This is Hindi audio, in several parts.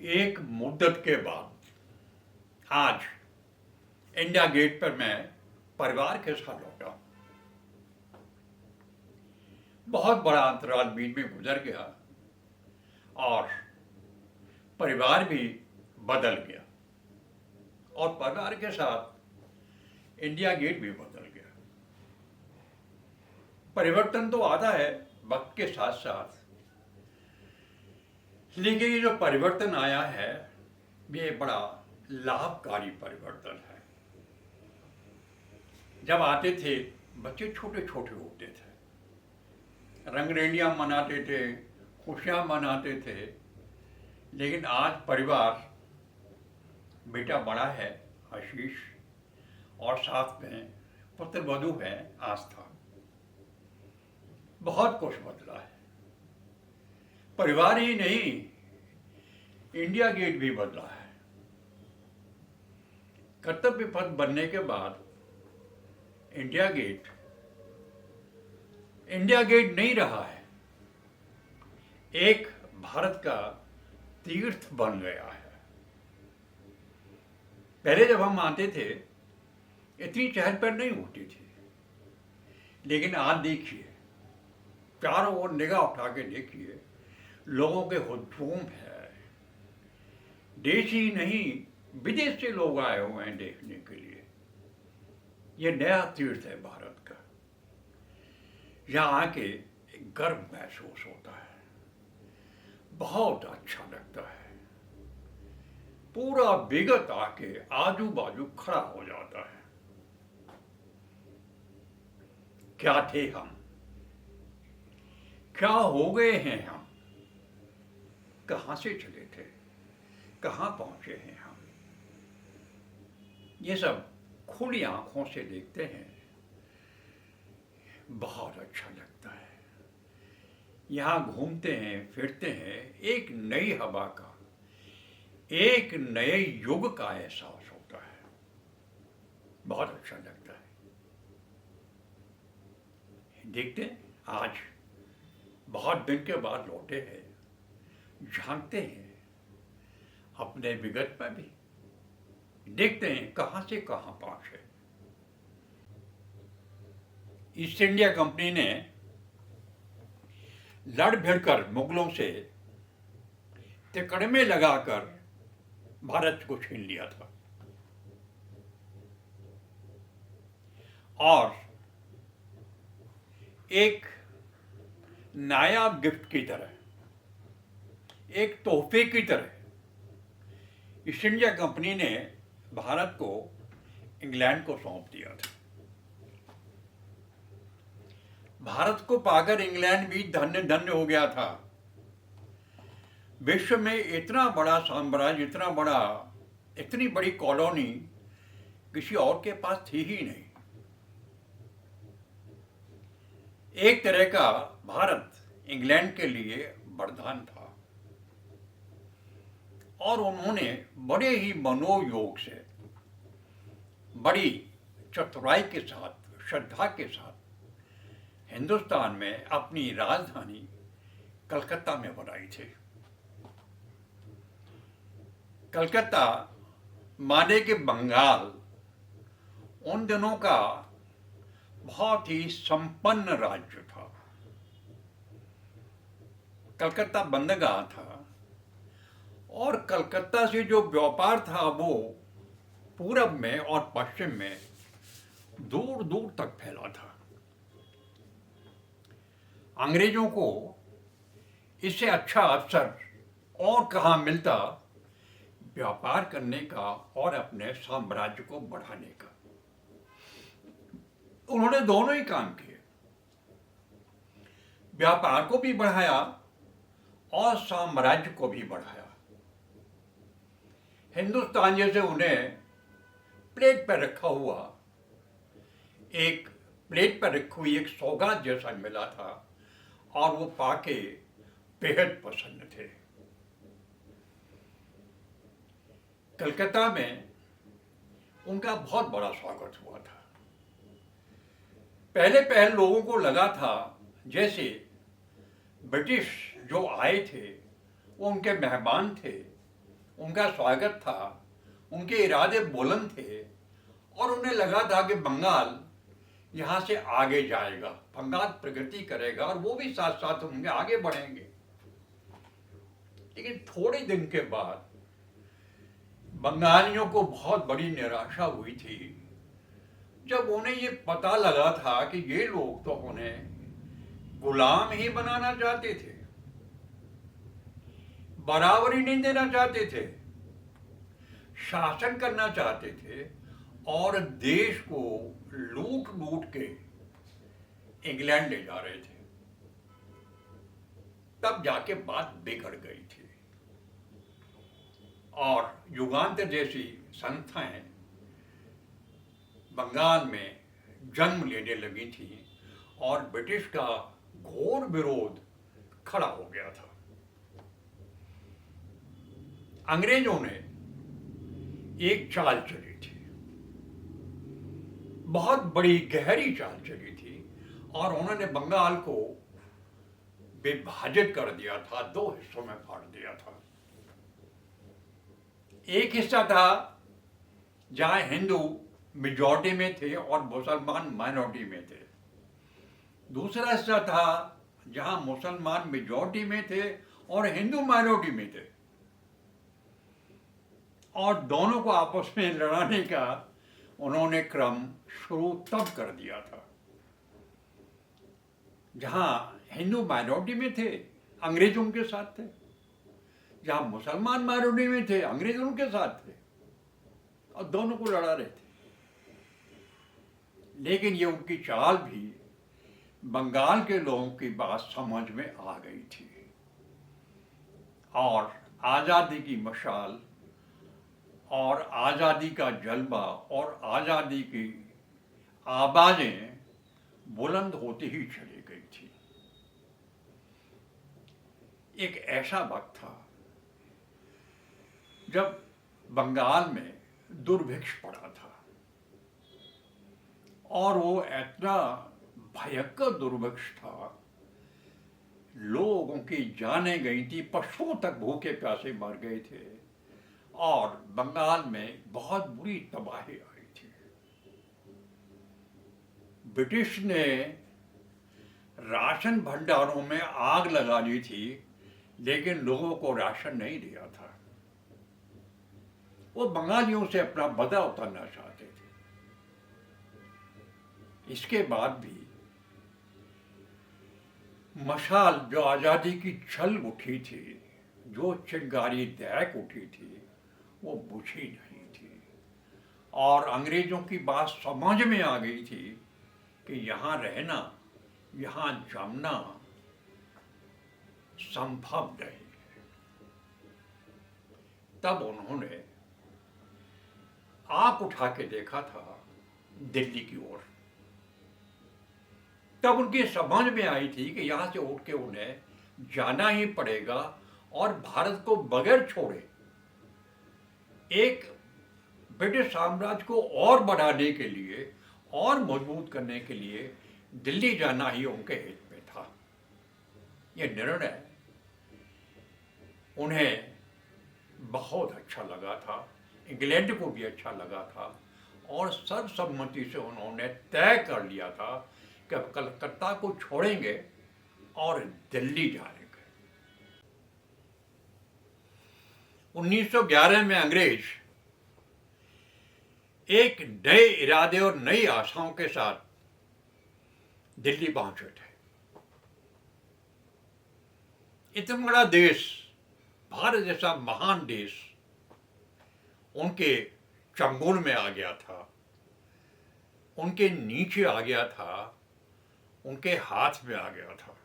एक मुद्दत के बाद आज इंडिया गेट पर मैं परिवार के साथ लौटा। बहुत बड़ा अंतराल बीच में गुजर गया और परिवार भी बदल गया और परिवार के साथ इंडिया गेट भी बदल गया। परिवर्तन तो आता है वक्त के साथ साथ, लेकिन ये जो परिवर्तन आया है ये बड़ा लाभकारी परिवर्तन है। जब आते थे बच्चे छोटे छोटे होते थे, रंगरेलियां मनाते थे, खुशियां मनाते थे, लेकिन आज परिवार, बेटा बड़ा है आशीष और साथ में पुत्र वधू है आस्था, बहुत कुछ बदला है। परिवार ही नहीं, इंडिया गेट भी बदला है। कर्तव्य पथ बनने के बाद इंडिया गेट नहीं रहा है, एक भारत का तीर्थ बन गया है। पहले जब हम आते थे इतनी चहल पहल नहीं होती थी, लेकिन आज देखिए, चारों ओर निगाह उठा के देखिए, लोगों के हुजूम है। देश ही नहीं विदेश से लोग आए हुए हैं देखने के लिए। ये नया तीर्थ है भारत का। यहाँ आके एक गर्व महसूस होता है, बहुत अच्छा लगता है। पूरा विगत आके आजू बाजू खड़ा हो जाता है। क्या थे हम, क्या हो गए हैं हम, कहां से चले थे, कहां पहुंचे हैं हम। ये सब खुली आंखों से देखते हैं, बहुत अच्छा लगता है। यहाँ घूमते हैं फिरते हैं, एक नई हवा का, एक नए युग का एहसास होता है, बहुत अच्छा लगता है। देखते हैं, आज बहुत दिन के बाद लौटे हैं, झांकते हैं अपने विगत में भी, देखते हैं कहां से कहां पहुंचे। ईस्ट इंडिया कंपनी ने लड़ भिड़कर मुगलों से तिकड़मे लगाकर भारत को छीन लिया था और एक नायाब गिफ्ट की तरह, एक तोहफे की तरह ईस्ट इंडिया कंपनी ने भारत को इंग्लैंड को सौंप दिया था। भारत को पाकर इंग्लैंड भी धन्य धन्य हो गया था। विश्व में इतना बड़ा साम्राज्य, इतना बड़ा, इतनी बड़ी कॉलोनी किसी और के पास थी ही नहीं। एक तरह का भारत इंग्लैंड के लिए वरदान था और उन्होंने बड़े ही मनोयोग से, बड़ी चतुराई के साथ, श्रद्धा के साथ हिंदुस्तान में अपनी राजधानी कलकत्ता में बनाई थी। कलकत्ता माने के बंगाल उन दिनों का बहुत ही संपन्न राज्य था। कलकत्ता बंदरगाह था और कलकत्ता से जो व्यापार था वो पूरब में और पश्चिम में दूर दूर तक फैला था। अंग्रेजों को इससे अच्छा अवसर और कहाँ मिलता व्यापार करने का और अपने साम्राज्य को बढ़ाने का। उन्होंने दोनों ही काम किए, व्यापार को भी बढ़ाया और साम्राज्य को भी बढ़ाया। हिंदुस्तान जैसे उन्हें प्लेट पर रखा हुआ, एक प्लेट पर रखी हुई एक सौगात जैसा मिला था और वो पाके बेहद पसंद थे। कलकत्ता में उनका बहुत बड़ा स्वागत हुआ था। पहले लोगों को लगा था जैसे ब्रिटिश जो आए थे वो उनके मेहमान थे उनका स्वागत था, उनके इरादे बुलंद थे और उन्हें लगा था कि बंगाल यहाँ से आगे जाएगा, बंगाल प्रगति करेगा और वो भी साथ साथ होंगे, आगे बढ़ेंगे। लेकिन थोड़े दिन के बाद बंगालियों को बहुत बड़ी निराशा हुई थी जब उन्हें ये पता लगा था कि ये लोग तो उन्हें गुलाम ही बनाना चाहते थे, बराबरी नहीं देना चाहते थे, शासन करना चाहते थे और देश को लूट लूट के इंग्लैंड ले जा रहे थे। तब जाके बात बिगड़ गई थी और युगांतर जैसी संस्थाएं बंगाल में जन्म लेने लगी थी और ब्रिटिश का घोर विरोध खड़ा हो गया था। अंग्रेजों ने एक चाल चली थी, बहुत बड़ी गहरी चाल चली थी और उन्होंने बंगाल को विभाजित कर दिया था, दो हिस्सों में फाड़ दिया था। एक हिस्सा था जहां हिंदू मेजॉरिटी में थे और मुसलमान माइनॉरिटी में थे। दूसरा हिस्सा था जहां मुसलमान मेजॉरिटी में थे और हिंदू माइनॉरिटी में थे, और दोनों को आपस में लड़ाने का उन्होंने क्रम शुरू तब कर दिया था जहां हिंदू माइनॉरिटी में थे, अंग्रेज उनके साथ थे, जहां मुसलमान माइनॉरिटी में थे, अंग्रेज उनके साथ थे और दोनों को लड़ा रहे थे। लेकिन ये उनकी चाल भी बंगाल के लोगों की बात समझ में आ गई थी और आज़ादी की मशाल और आज़ादी का जलवा और आज़ादी की आवाज़ें बुलंद होती ही चली गई थी। एक ऐसा वक्त था जब बंगाल में दुर्भिक्ष पड़ा था और वो इतना भयंकर दुर्भिक्ष था, लोगों की जानें गई थी, पशुओं तक भूखे प्यासे मर गए थे और बंगाल में बहुत बुरी तबाही आई थी। ब्रिटिश ने राशन भंडारों में आग लगा दी थी लेकिन लोगों को राशन नहीं दिया था। वो बंगालियों से अपना बदला उतारना चाहते थे। इसके बाद भी मशाल जो आज़ादी की छल उठी थी, जो चिंगारी दहक उठी थी, वो बुझी नहीं थी और अंग्रेजों की बात समझ में आ गई थी कि यहाँ रहना, यहाँ जमना संभव नहीं। तब उन्होंने आंख उठा के देखा था दिल्ली की ओर। तब उनकी समझ में आई थी कि यहाँ से उठ के उन्हें जाना ही पड़ेगा और भारत को बगैर छोड़े एक ब्रिटिश साम्राज्य को और बढ़ाने के लिए और मजबूत करने के लिए दिल्ली जाना ही उनके हित में था। यह निर्णय उन्हें बहुत अच्छा लगा था, इंग्लैंड को भी अच्छा लगा था और सर्वसम्मति से उन्होंने तय कर लिया था कि अब कलकत्ता को छोड़ेंगे और दिल्ली जाएंगे। 1911 में अंग्रेज एक नए इरादे और नई आशाओं के साथ दिल्ली पहुंचे थे। इतना बड़ा देश, भारत जैसा महान देश उनके चंगुल में आ गया था, उनके नीचे आ गया था, उनके हाथ में आ गया था।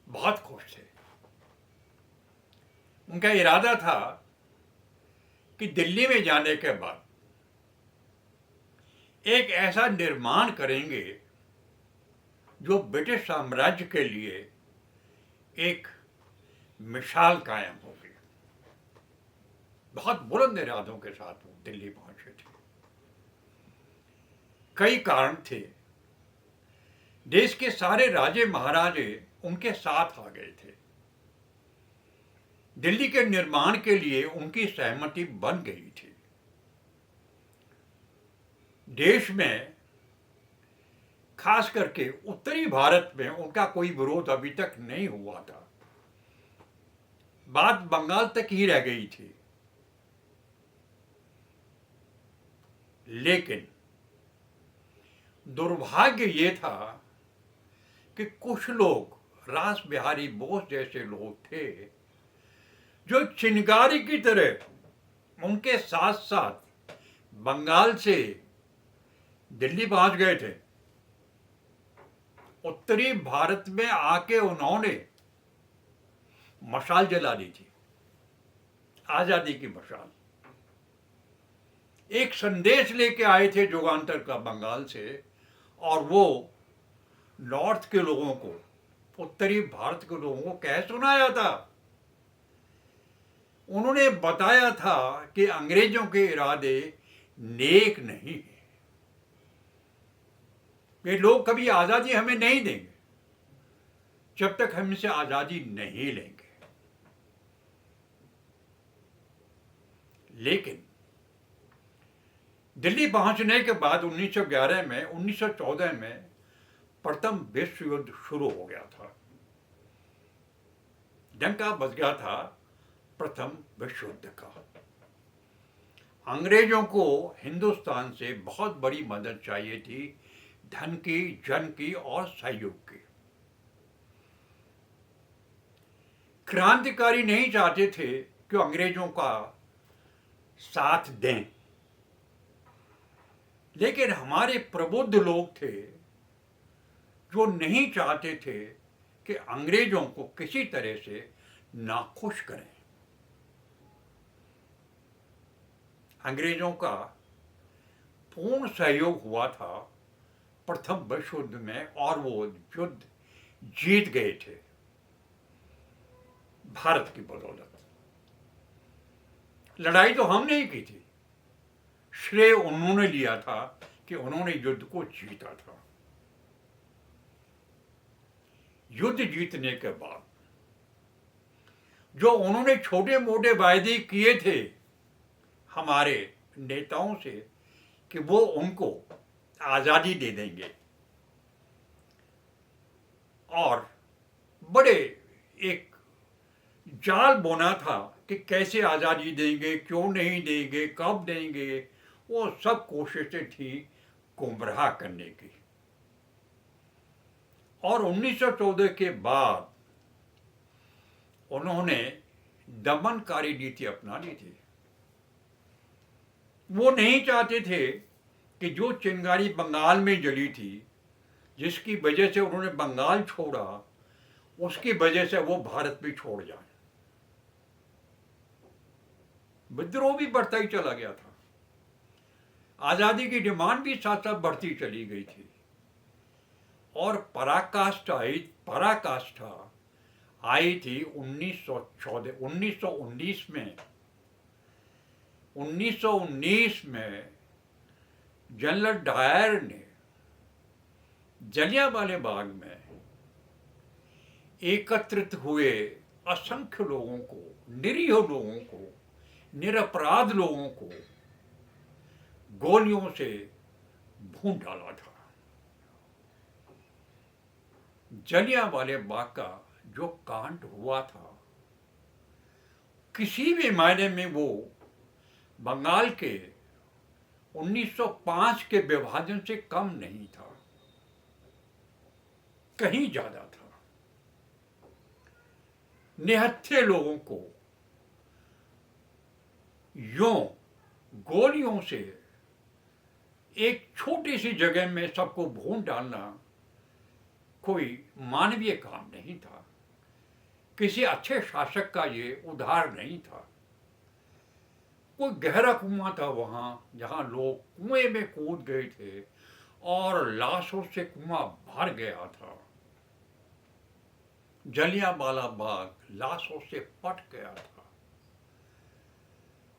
बहुत खुश थे। उनका इरादा था कि दिल्ली में जाने के बाद एक ऐसा निर्माण करेंगे जो ब्रिटिश साम्राज्य के लिए एक मिसाल कायम होगी। बहुत बुलंद इरादों के साथ वो दिल्ली पहुंचे थे। कई कारण थे। देश के सारे राजे महाराजे उनके साथ आ गए थे। दिल्ली के निर्माण के लिए उनकी सहमति बन गई थी। देश में खास करके उत्तरी भारत में उनका कोई विरोध अभी तक नहीं हुआ था। बात बंगाल तक ही रह गई थी। लेकिन दुर्भाग्य ये था कि कुछ लोग, रास बिहारी बोस जैसे लोग थे, जो चिंगारी की तरह उनके साथ साथ बंगाल से दिल्ली पहुंच गए थे। उत्तरी भारत में आके उन्होंने मशाल जला दी थी, आजादी की मशाल। एक संदेश लेके आए थे जुगान्तर का बंगाल से, और वो नॉर्थ के लोगों को, उत्तरी भारत के लोगों को कह सुनाया था। उन्होंने बताया था कि अंग्रेजों के इरादे नेक नहीं है, ये लोग कभी आजादी हमें नहीं देंगे जब तक हम इनसे आजादी नहीं लेंगे। लेकिन दिल्ली पहुंचने के बाद 1911 में, 1914 में प्रथम विश्व युद्ध शुरू हो गया था। डंका बज गया था प्रथम विश्व युद्ध का। अंग्रेजों को हिंदुस्तान से बहुत बड़ी मदद चाहिए थी, धन की, जन की और सहयोग की। क्रांतिकारी नहीं चाहते थे कि अंग्रेजों का साथ दें, लेकिन हमारे प्रबुद्ध लोग थे जो नहीं चाहते थे कि अंग्रेजों को किसी तरह से नाखुश करें। अंग्रेजों का पूर्ण सहयोग हुआ था प्रथम विश्व युद्ध में, और वो युद्ध जीत गए थे भारत की बदौलत। लड़ाई तो हम नहीं की थी, श्रेय उन्होंने लिया था कि उन्होंने युद्ध को जीता था। युद्ध जीतने के बाद जो उन्होंने छोटे मोटे वायदे किए थे हमारे नेताओं से कि वो उनको आजादी दे देंगे, और बड़े एक जाल बोना था कि कैसे आजादी देंगे, क्यों नहीं देंगे, कब देंगे, वो सब कोशिशें थी गुमराह करने की। और 1914 के बाद उन्होंने दमनकारी नीति अपना ली थी। वो नहीं चाहते थे कि जो चिंगारी बंगाल में जली थी, जिसकी वजह से उन्होंने बंगाल छोड़ा, उसकी वजह से वो भारत भी छोड़ जाए। विद्रोह भी बढ़ता ही चला गया था, आजादी की डिमांड भी साथ साथ बढ़ती चली गई थी, और पराकाष्ठा आई थी 1919 में। 1919 में जनरल डायर ने जलियांवाले बाग में एकत्रित हुए असंख्य लोगों को, निरीह लोगों को, निरपराध लोगों को गोलियों से भून डाला था। जलियांवाले बाग का जो कांड हुआ था, किसी भी मायने में वो बंगाल के 1905 के विभाजन से कम नहीं था, कहीं ज्यादा था। निहत्थे लोगों को यूं गोलियों से एक छोटी सी जगह में सबको भून डालना कोई मानवीय काम नहीं था। किसी अच्छे शासक का ये उद्धार नहीं था। कोई गहरा कुआं था वहां, जहां लोग कुएं में कूद गए थे और लाशों से कुआं भर गया था। जलियांवाला बाग लाशों से पट गया था।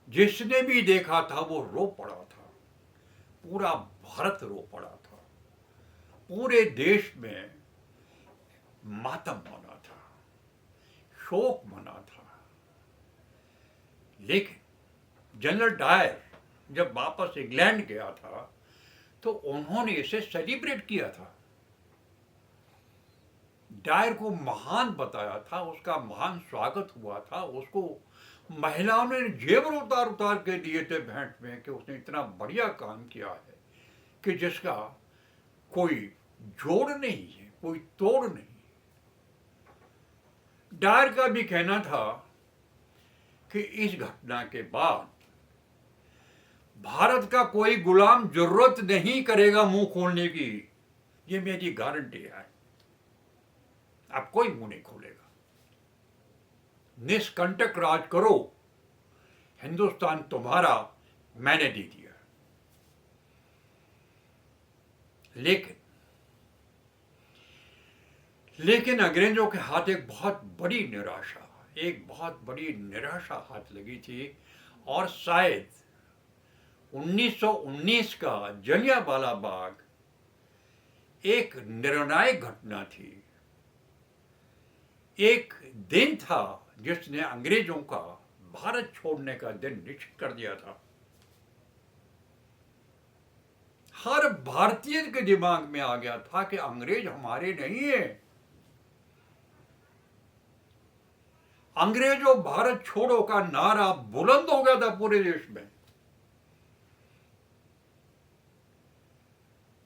जिसने भी देखा था वो रो पड़ा था, पूरा भारत रो पड़ा था, पूरे देश में मातम मना था, शोक मना था। लेकिन जनरल डायर जब वापस इंग्लैंड गया था तो उन्होंने इसे सेलिब्रेट किया था। डायर को महान बताया था, उसका महान स्वागत हुआ था, उसको महिलाओं ने जेवर उतार उतार के दिए थे भेंट में कि उसने इतना बढ़िया काम किया है कि जिसका कोई जोड़ नहीं है, कोई तोड़ नहीं। डायर का भी कहना था कि इस घटना के बाद भारत का कोई गुलाम जरूरत नहीं करेगा मुंह खोलने की, ये मेरी गारंटी है। अब कोई मुंह नहीं खोलेगा, निष्कंटक राज करो, हिंदुस्तान तुम्हारा, मैंने दे दिया। लेकिन अंग्रेजों के हाथ एक बहुत बड़ी निराशा हाथ लगी थी। और शायद 1919 का जलियांवाला बाग एक निर्णायक घटना थी, एक दिन था जिसने अंग्रेजों का भारत छोड़ने का दिन निश्चित कर दिया था। हर भारतीय के दिमाग में आ गया था कि अंग्रेज हमारे नहीं है। अंग्रेजों भारत छोड़ो का नारा बुलंद हो गया था पूरे देश में।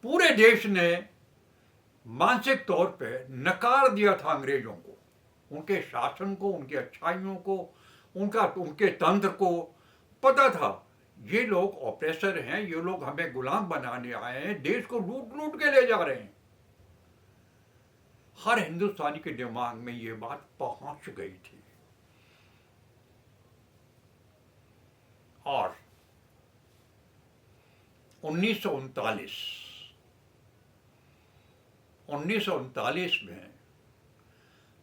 पूरे देश ने मानसिक तौर पे नकार दिया था अंग्रेजों को, उनके शासन को, उनकी अच्छाइयों को, उनके तंत्र को। पता था ये लोग ऑपरेसर हैं, ये लोग हमें गुलाम बनाने आए हैं, देश को लूट लूट के ले जा रहे हैं। हर हिंदुस्तानी के दिमाग में ये बात पहुंच गई थी। और 1939 में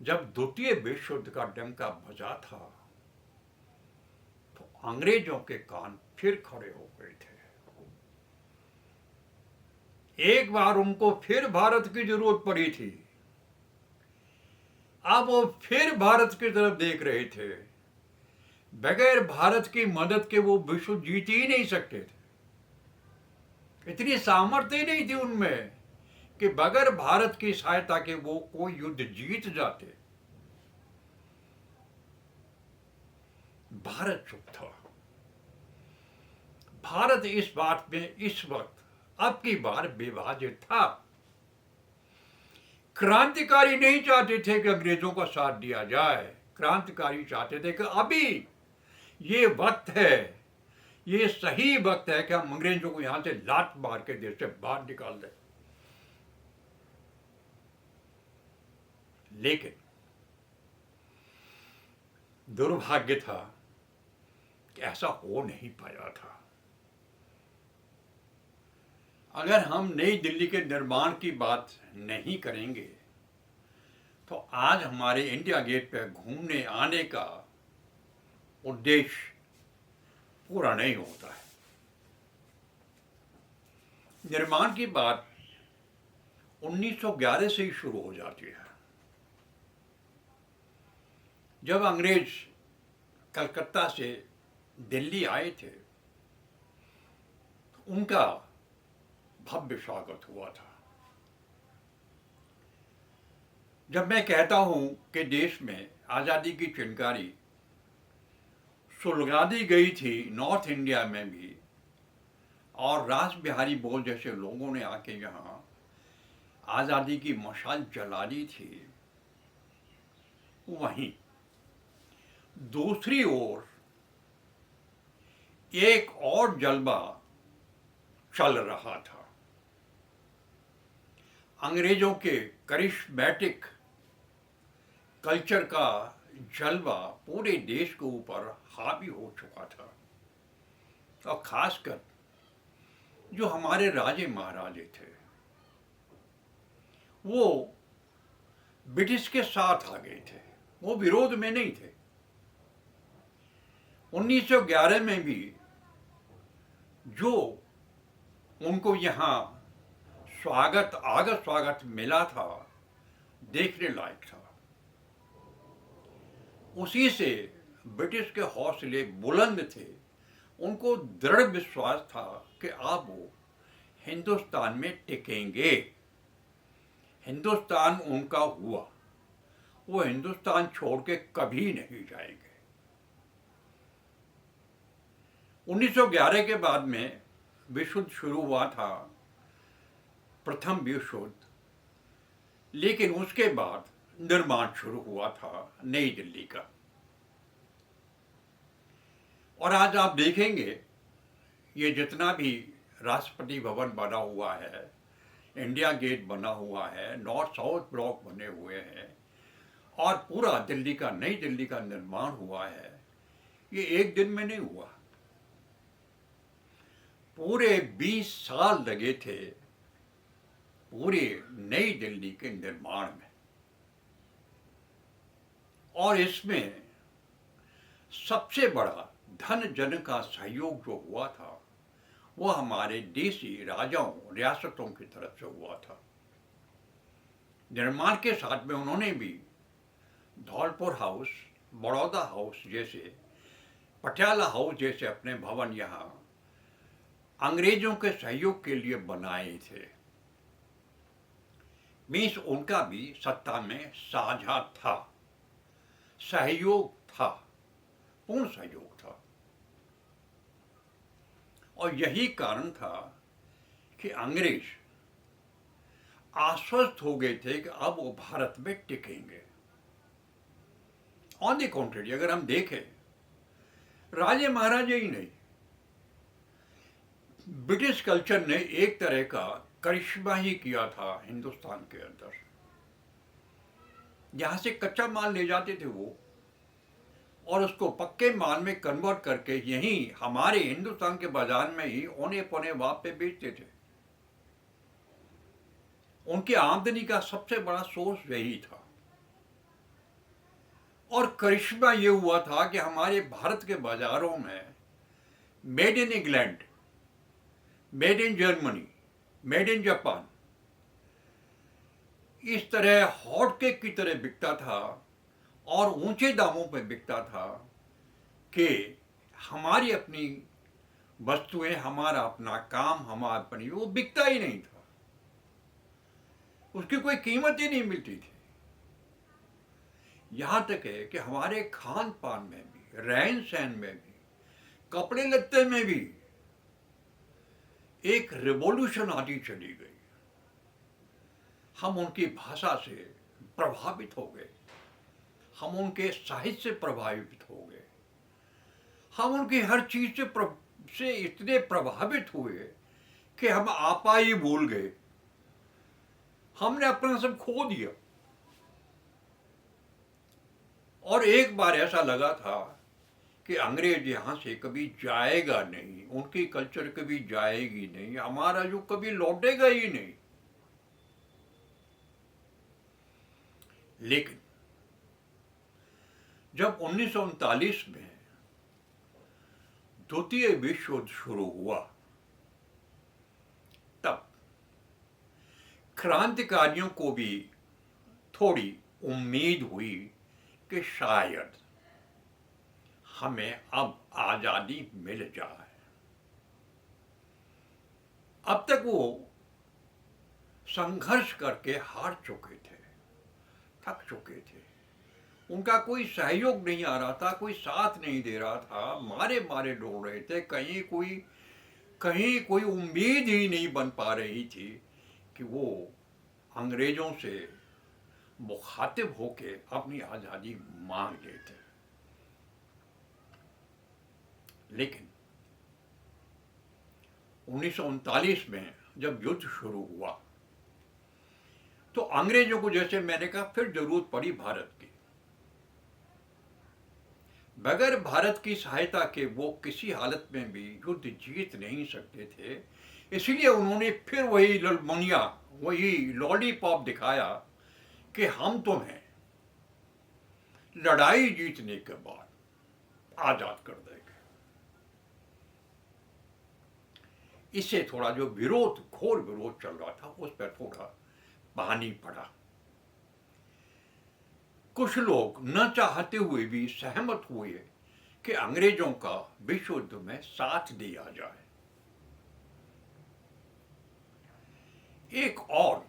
जब द्वितीय विश्व युद्ध का डंका बजा था तो अंग्रेजों के कान फिर खड़े हो गए थे। एक बार उनको फिर भारत की जरूरत पड़ी थी, अब वो फिर भारत की तरफ देख रहे थे। बगैर भारत की मदद के वो विश्व जीत ही नहीं सकते थे। इतनी सामर्थ्य नहीं थी उनमें कि बगैर भारत की सहायता के वो कोई युद्ध जीत जाते। भारत चुप था। भारत इस बात में इस वक्त अब की बार विभाजित था। क्रांतिकारी नहीं चाहते थे कि अंग्रेजों का साथ दिया जाए, क्रांतिकारी चाहते थे कि अभी ये वक्त है, ये सही वक्त है कि हम अंग्रेजों को यहां से लात मार के देश से बाहर निकाल दें। लेकिन दुर्भाग्य था कि ऐसा हो नहीं पाया था। अगर हम नई दिल्ली के निर्माण की बात नहीं करेंगे तो आज हमारे इंडिया गेट पर घूमने आने का उद्देश्य पूरा नहीं होता है। निर्माण की बात 1911 से ही शुरू हो जाती है। जब अंग्रेज कलकत्ता से दिल्ली आए थे उनका भव्य स्वागत हुआ था। जब मैं कहता हूं कि देश में आज़ादी की चिंगारी सुलगा दी गई थी नॉर्थ इंडिया में भी, और रास बिहारी बोस जैसे लोगों ने आके यहाँ आज़ादी की मशाल जला दी थी, वहीं दूसरी ओर एक और जलवा चल रहा था। अंग्रेजों के करिश्मेटिक कल्चर का जलवा पूरे देश के ऊपर हावी हो चुका था। और खासकर जो हमारे राजे महाराजे थे वो ब्रिटिश के साथ आ गए थे, वो विरोध में नहीं थे। 1911 में भी जो उनको यहाँ स्वागत मिला था, देखने लायक था। उसी से ब्रिटिश के हौसले बुलंद थे, उनको दृढ़ विश्वास था कि अब वो हिंदुस्तान में टिकेंगे। हिंदुस्तान उनका हुआ, वो हिंदुस्तान छोड़ के कभी नहीं जाएंगे। 1911 के बाद में विश्व युद्ध शुरू हुआ था, प्रथम विश्व युद्ध, लेकिन उसके बाद निर्माण शुरू हुआ था नई दिल्ली का। और आज आप देखेंगे ये जितना भी राष्ट्रपति भवन बना हुआ है, इंडिया गेट बना हुआ है, नॉर्थ साउथ ब्लॉक बने हुए हैं, और पूरा दिल्ली का, नई दिल्ली का निर्माण हुआ है, ये एक दिन में नहीं हुआ। पूरे 20 साल लगे थे पूरे नई दिल्ली के निर्माण में। और इसमें सबसे बड़ा धन जन का सहयोग जो हुआ था, वो हमारे देशी राजाओं, रियासतों की तरफ से हुआ था। निर्माण के साथ में उन्होंने भी धौलपुर हाउस, बड़ौदा हाउस जैसे, पटियाला हाउस जैसे अपने भवन यहाँ अंग्रेजों के सहयोग के लिए बनाए थे। मीन्स उनका भी सत्ता में साझा था, सहयोग था, पूर्ण सहयोग था। और यही कारण था कि अंग्रेज आश्वस्त हो गए थे कि अब वो भारत में टिकेंगे। ऑन द कॉन्ट्रेरी, अगर हम देखें, राजे महाराजे ही नहीं, ब्रिटिश कल्चर ने एक तरह का करिश्मा ही किया था हिंदुस्तान के अंदर। यहां से कच्चा माल ले जाते थे वो, और उसको पक्के माल में कन्वर्ट करके यहीं हमारे हिंदुस्तान के बाजार में ही औने पौने भाव पे बेचते थे। उनकी आमदनी का सबसे बड़ा सोर्स यही था। और करिश्मा ये हुआ था कि हमारे भारत के बाजारों में made in England, made in Germany, made in Japan, इस तरह हॉट केक की तरह बिकता था और ऊंचे दामों पर बिकता था कि हमारी अपनी वस्तुएं, हमारा अपना काम, हमारा अपनी, वो बिकता ही नहीं था, उसकी कोई कीमत ही नहीं मिलती थी। यहां तक है कि हमारे खान पान में भी, रहन सहन में भी, कपड़े लत्ते में भी एक रिवॉल्यूशन आती चली गई। हम उनकी भाषा से प्रभावित हो गए, हम उनके साहित्य से प्रभावित हो गए, हम उनकी हर चीज से इतने प्रभावित हुए कि हम आपा ही भूल गए, हमने अपना सब खो दिया। और एक बार ऐसा लगा था कि अंग्रेज यहां से कभी जाएगा नहीं, उनकी कल्चर कभी जाएगी नहीं, हमारा जो कभी लौटेगा ही नहीं। लेकिन जब 1939 में द्वितीय विश्व युद्ध शुरू हुआ, तब क्रांतिकारियों को भी थोड़ी उम्मीद हुई कि शायद हमें अब आजादी मिल जाए। अब तक वो संघर्ष करके हार चुके थे, थक चुके थे, उनका कोई सहयोग नहीं आ रहा था, कोई साथ नहीं दे रहा था, मारे मारे डोल रहे थे, कहीं कोई उम्मीद ही नहीं बन पा रही थी कि वो अंग्रेजों से मुखातिब होके अपनी आजादी मांग लेते। लेकिन 1939 में जब युद्ध शुरू हुआ, तो अंग्रेजों को, जैसे मैंने कहा, फिर जरूरत पड़ी भारत की। बगैर भारत की सहायता के वो किसी हालत में भी युद्ध जीत नहीं सकते थे। इसलिए उन्होंने फिर वही ललमुनिया, वही लॉलीपॉप दिखाया कि हम तुम्हें लड़ाई जीतने के बाद आजाद कर देंगे। इससे थोड़ा जो विरोध, घोर विरोध चल रहा था, उस पर थोड़ा पानी पड़ा। कुछ लोग न चाहते हुए भी सहमत हुए कि अंग्रेजों का विश्व युद्ध में साथ दिया जाए। एक और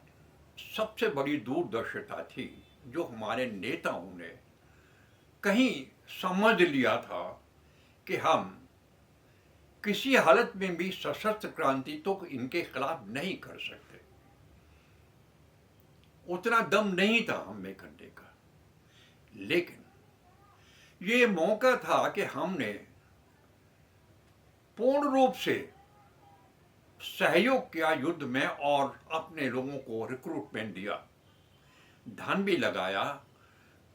सबसे बड़ी दूरदर्शिता थी जो हमारे नेताओं ने कहीं समझ लिया था कि हम किसी हालत में भी सशस्त्र क्रांति तो इनके खिलाफ नहीं कर सकते, उतना दम नहीं था हमें करने का। लेकिन ये मौका था कि हमने पूर्ण रूप से सहयोग किया युद्ध में और अपने लोगों को रिक्रूटमेंट दिया, धन भी लगाया,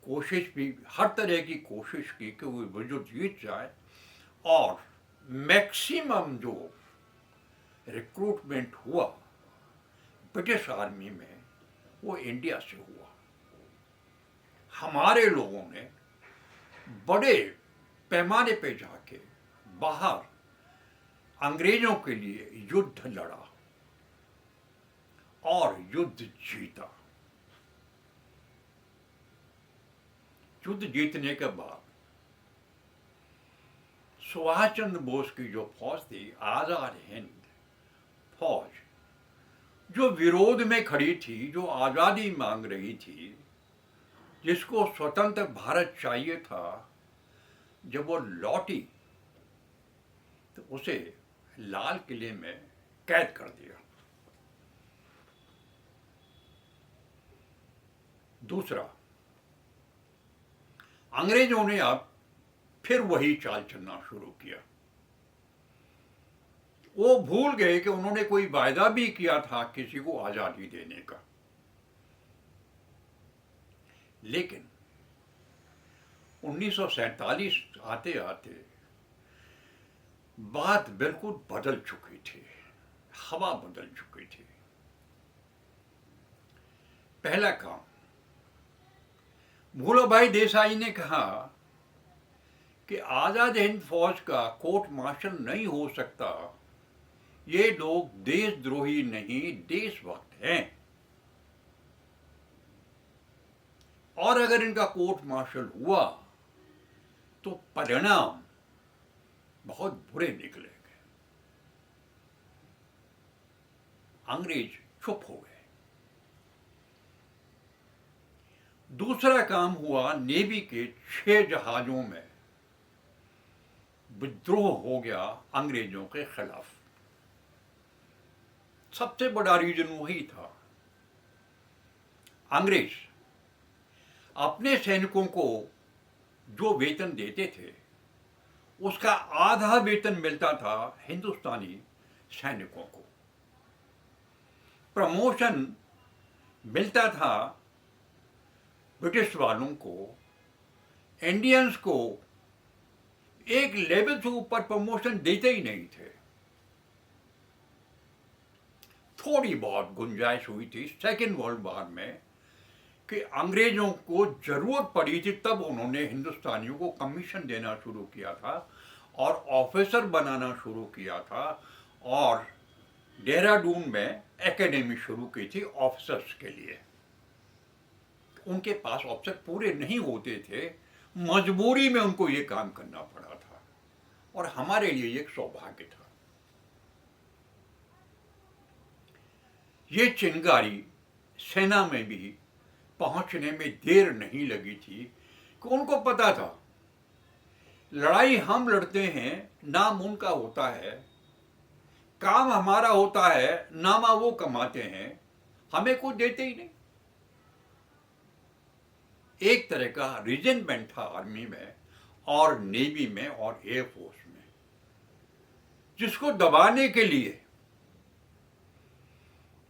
कोशिश भी, हर तरह की कोशिश की कि वो युद्ध जीत जाए। और मैक्सिमम जो रिक्रूटमेंट हुआ ब्रिटिश आर्मी में वो इंडिया से हुआ। हमारे लोगों ने बड़े पैमाने पे जाके बाहर अंग्रेजों के लिए युद्ध लड़ा और युद्ध जीता। युद्ध जीतने के बाद सुभाष चंद्र बोस की जो फौज थी, आजाद हिंद फौज, जो विरोध में खड़ी थी, जो आजादी मांग रही थी, जिसको स्वतंत्र भारत चाहिए था, जब वो लौटी तो उसे लाल किले में कैद कर दिया। दूसरा, अंग्रेजों ने अब फिर वही चाल चलना शुरू किया। वो भूल गए कि उन्होंने कोई वायदा भी किया था किसी को आजादी देने का। लेकिन 1947 आते आते बात बिल्कुल बदल चुकी थी, हवा बदल चुकी थी। पहला काम, भूलाभाई देसाई ने कहा कि आजाद हिंद फौज का कोर्ट मार्शल नहीं हो सकता, ये लोग देशद्रोही नहीं देशभक्त हैं, और अगर इनका कोर्ट मार्शल हुआ तो परिणाम बहुत बुरे निकलेंगे। अंग्रेज चुप हो गए। दूसरा काम हुआ, नेवी के 6 जहाजों में विद्रोह हो गया अंग्रेजों के खिलाफ। सबसे बड़ा रीजन वही था। अंग्रेज अपने सैनिकों को जो वेतन देते थे उसका आधा वेतन मिलता था हिंदुस्तानी सैनिकों को। प्रमोशन मिलता था ब्रिटिश वालों को, इंडियंस को एक लेवल से ऊपर प्रमोशन देते ही नहीं थे। थोड़ी बहुत गुंजाइश हुई थी सेकेंड वर्ल्ड वॉर में कि अंग्रेजों को जरूरत पड़ी थी, तब उन्होंने हिंदुस्तानियों को कमीशन देना शुरू किया था और ऑफिसर बनाना शुरू किया था, और देहरादून में एकेडमी शुरू की थी ऑफिसर्स के लिए। उनके पास ऑफिसर पूरे नहीं होते थे, मजबूरी में उनको ये काम करना पड़ा था, और हमारे लिए एक सौभाग्य था। ये चिंगारी सेना में भी पहुंचने में देर नहीं लगी थी कि उनको पता था लड़ाई हम लड़ते हैं, नाम उनका होता है, काम हमारा होता है, नामा वो कमाते हैं, हमें कुछ देते ही नहीं। एक तरह का रिजेंटमेंट था आर्मी में और नेवी में और एयरफोर्स में, जिसको दबाने के लिए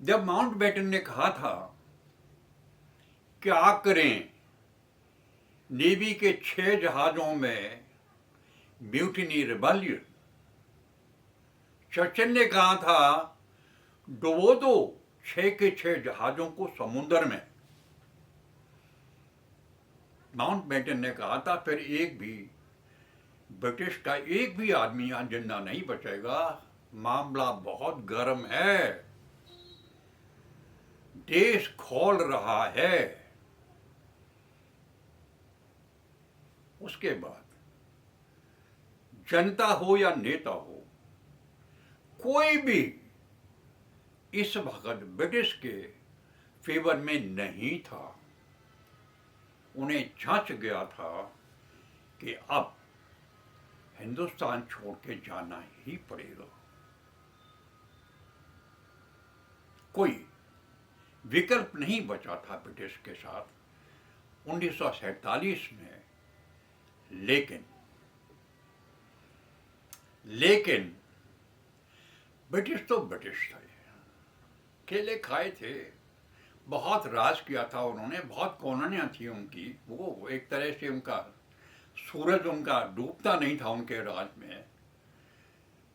जब माउंटबेटन ने कहा था क्या करें, नेवी के 6 जहाजों में म्यूटिनी रिबेलियन, चर्चिल ने कहा था डुबो दो 6 के 6 जहाजों को समुद्र में। माउंटबेटन ने कहा था फिर एक भी ब्रिटिश का एक भी आदमी यहां जिंदा नहीं बचेगा, मामला बहुत गर्म है, देश खोल रहा है। उसके बाद जनता हो या नेता हो, कोई भी इस वक्त ब्रिटिश के फेवर में नहीं था। उन्हें झंझ गया था कि अब हिंदुस्तान छोड़ के जाना ही पड़ेगा। कोई विकल्प नहीं बचा था ब्रिटिश के साथ 1947 में। लेकिन ब्रिटिश तो ब्रिटिश थे, केले खाए थे, बहुत राज किया था उन्होंने, बहुत कॉलोनियां थी उनकी। वो एक तरह से उनका सूरज उनका डूबता नहीं था उनके राज में।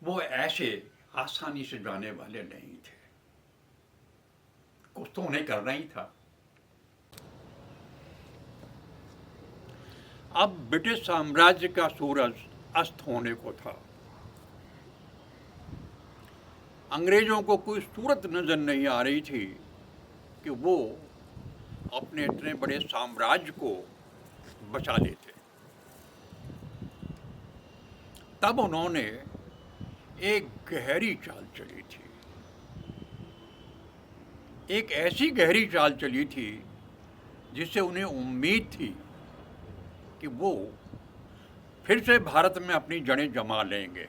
वो ऐसे आसानी से जाने वाले नहीं थे, कुछ तो उन्हें करना ही था। अब ब्रिटिश साम्राज्य का सूरज अस्त होने को था। अंग्रेजों को कोई सूरत नजर नहीं आ रही थी कि वो अपने इतने बड़े साम्राज्य को बचा लेते। तब उन्होंने एक गहरी चाल चली थी, एक ऐसी गहरी चाल चली थी जिससे उन्हें उम्मीद थी कि वो फिर से भारत में अपनी जड़ें जमा लेंगे।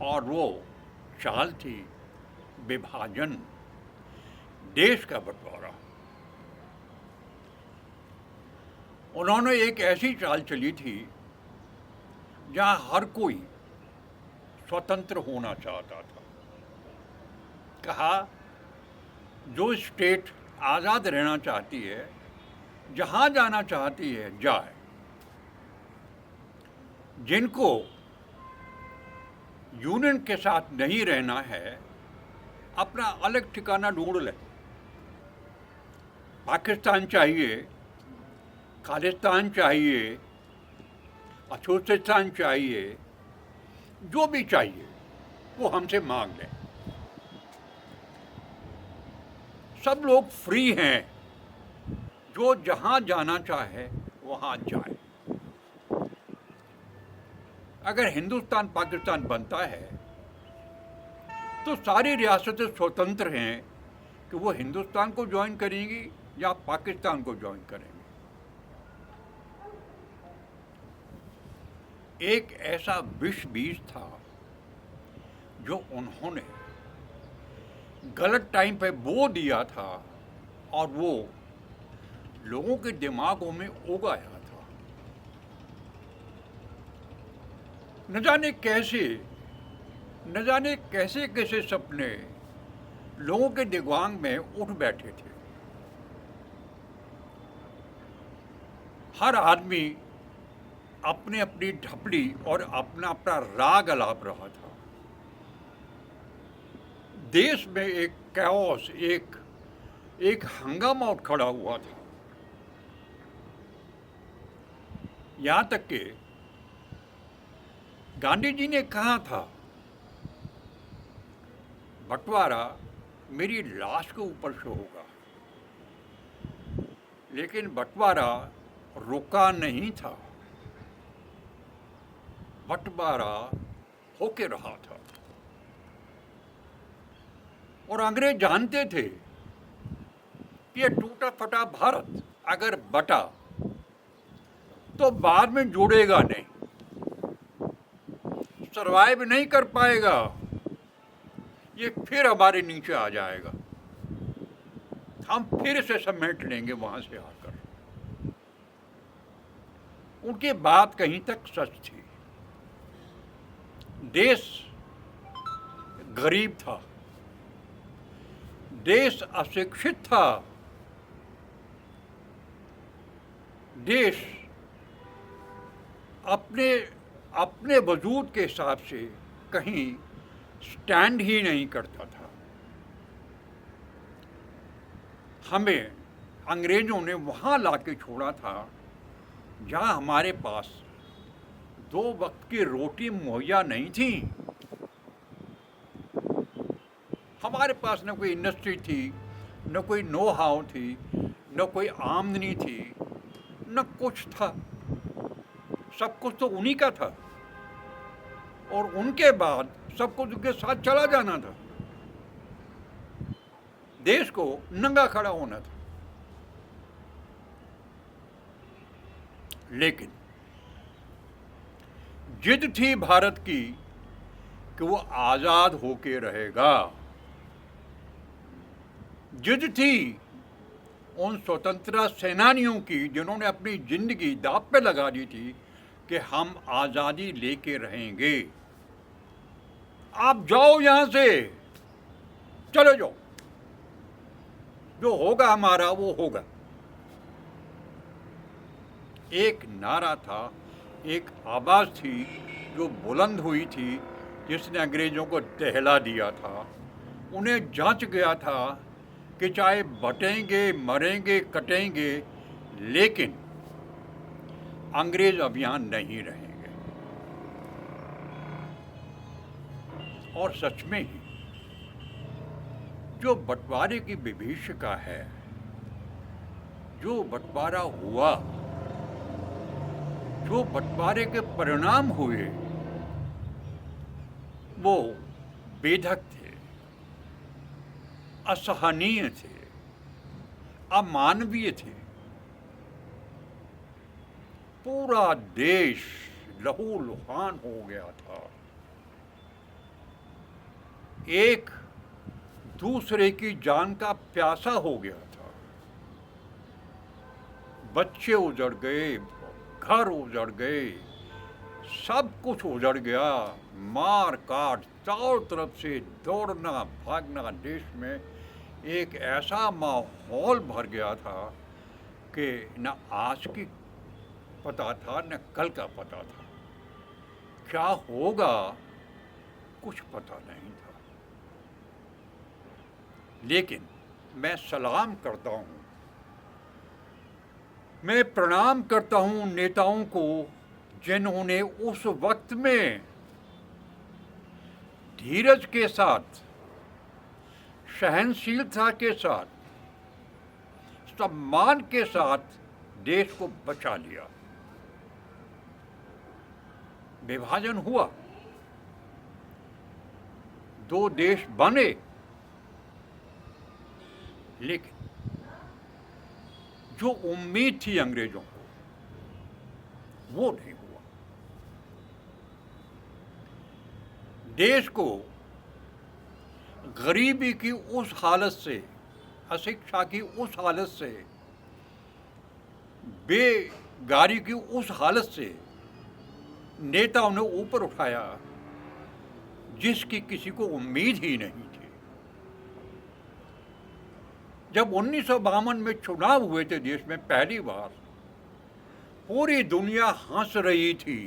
और वो चाल थी विभाजन, देश का बंटवारा। उन्होंने एक ऐसी चाल चली थी जहां हर कोई स्वतंत्र होना चाहता था। कहा जो स्टेट आज़ाद रहना चाहती है, जहां जाना चाहती है जाए, जिनको यूनियन के साथ नहीं रहना है अपना अलग ठिकाना ढूंढ ले। पाकिस्तान चाहिए, खालिस्तान चाहिए, अफगानिस्तान चाहिए, जो भी चाहिए वो हमसे मांग लें। सब लोग फ्री हैं, जो जहां जाना चाहे वहां जाए। अगर हिंदुस्तान पाकिस्तान बनता है तो सारी रियासतें स्वतंत्र हैं कि वो हिंदुस्तान को ज्वाइन करेंगी या पाकिस्तान को ज्वाइन करेंगी। एक ऐसा विष बीज था जो उन्होंने गलत टाइम पे बो दिया था और वो लोगों के दिमागों में उगाया था। न जाने कैसे कैसे सपने लोगों के दिमाग में उठ बैठे थे। हर आदमी अपने अपनी ढपली और अपना अपना राग अलाप रहा था। देश में एक कैओस, एक हंगामा उठ खड़ा हुआ था। यहां तक कि गांधी जी ने कहा था, बंटवारा मेरी लाश के ऊपर से होगा। लेकिन बंटवारा रुका नहीं था, बंटवारा होके रहा था। और अंग्रेज जानते थे कि ये टूटा फटा भारत अगर बटा तो बाद में जुड़ेगा नहीं, सरवाइव नहीं कर पाएगा, ये फिर हमारे नीचे आ जाएगा, हम फिर से समेट लेंगे वहां से आकर। उनकी बात कहीं तक सच थी। देश गरीब था, देश अशिक्षित था, देश अपने वजूद के हिसाब से कहीं स्टैंड ही नहीं करता था। हमें अंग्रेजों ने वहाँ लाके छोड़ा था जहाँ हमारे पास 2 वक्त की रोटी मुहैया नहीं थी। हमारे पास न कोई इंडस्ट्री थी, न कोई नो हाउ थी, न कोई आमदनी थी, न कुछ था। सब कुछ तो उन्हीं का था और उनके बाद सब कुछ उनके साथ चला जाना था। देश को नंगा खड़ा होना था। लेकिन जिद थी भारत की कि वो आजाद होके रहेगा। जिद थी उन स्वतंत्रता सेनानियों की जिन्होंने अपनी जिंदगी दांव पे लगा दी थी कि हम आजादी लेके रहेंगे। आप जाओ यहां से, चले जाओ, जो होगा हमारा वो होगा। एक नारा था, एक आवाज थी जो बुलंद हुई थी, जिसने अंग्रेजों को दहला दिया था। उन्हें जांच गया था कि चाहे बटेंगे, मरेंगे, कटेंगे, लेकिन अंग्रेज अब यहां नहीं रहेंगे। और सच में ही जो बंटवारे की विभीषिका है, जो बंटवारा हुआ, जो बंटवारे के परिणाम हुए, वो बेधक थे, असहनीय थे, अमानवीय थे। पूरा देश लहूलुहान हो गया था। एक दूसरे की जान का प्यासा हो गया था। बच्चे उजड़ गए, घर उजड़ गए, सब कुछ उजड़ गया। मार काट, चारों तरफ से दौड़ना भागना, देश में एक ऐसा माहौल भर गया था कि न आज की पता था न कल का पता था। क्या होगा कुछ पता नहीं था। लेकिन मैं सलाम करता हूँ, मैं प्रणाम करता हूँ नेताओं को जिन्होंने उस वक्त में धीरज के साथ, सहनशीलता के साथ, सम्मान के साथ देश को बचा लिया। विभाजन हुआ, दो देश बने, लेकिन जो उम्मीद थी अंग्रेजों को वो नहीं हुआ। देश को गरीबी की उस हालत से, अशिक्षा की उस हालत से, बेगारी की उस हालत से नेताओं ने ऊपर उठाया जिसकी किसी को उम्मीद ही नहीं थी। जब 1952 में चुनाव हुए थे देश में पहली बार, पूरी दुनिया हंस रही थी,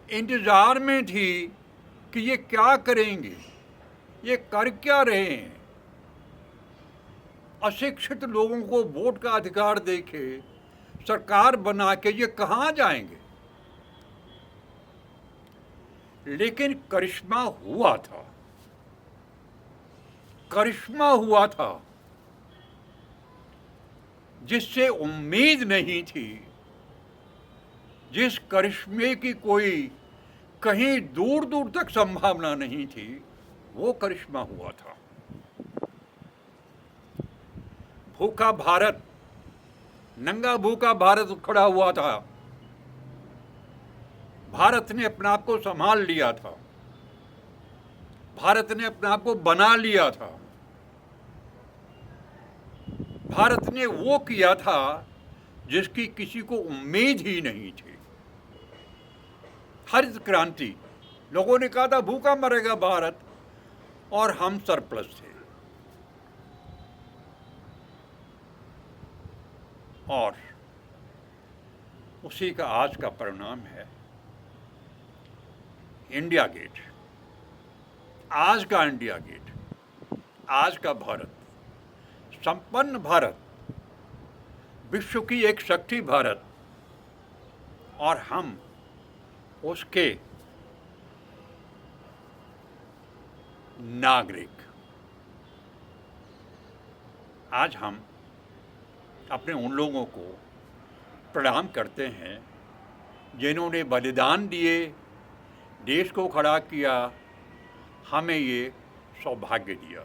इंतजार में थी कि ये क्या करेंगे, ये कर क्या रहे हैं। अशिक्षित लोगों को वोट का अधिकार देके सरकार बना के ये कहां जाएंगे। लेकिन करिश्मा हुआ था, करिश्मा हुआ था जिससे उम्मीद नहीं थी, जिस करिश्मे की कोई कहीं दूर दूर तक संभावना नहीं थी, वो करिश्मा हुआ था। भूखा भारत, नंगा भूखा भारत खड़ा हुआ था। भारत ने अपने आप को संभाल लिया था, भारत ने अपने आप को बना लिया था, भारत ने वो किया था जिसकी किसी को उम्मीद ही नहीं थी। हरित क्रांति, लोगों ने कहा था भूखा मरेगा भारत, और हम सरप्लस थे। और उसी का आज का परिणाम है इंडिया गेट। आज का इंडिया गेट, आज का भारत, संपन्न भारत, विश्व की एक शक्ति भारत, और हम उसके नागरिक। आज हम अपने उन लोगों को प्रणाम करते हैं जिन्होंने बलिदान दिए, देश को खड़ा किया, हमें ये सौभाग्य दिया।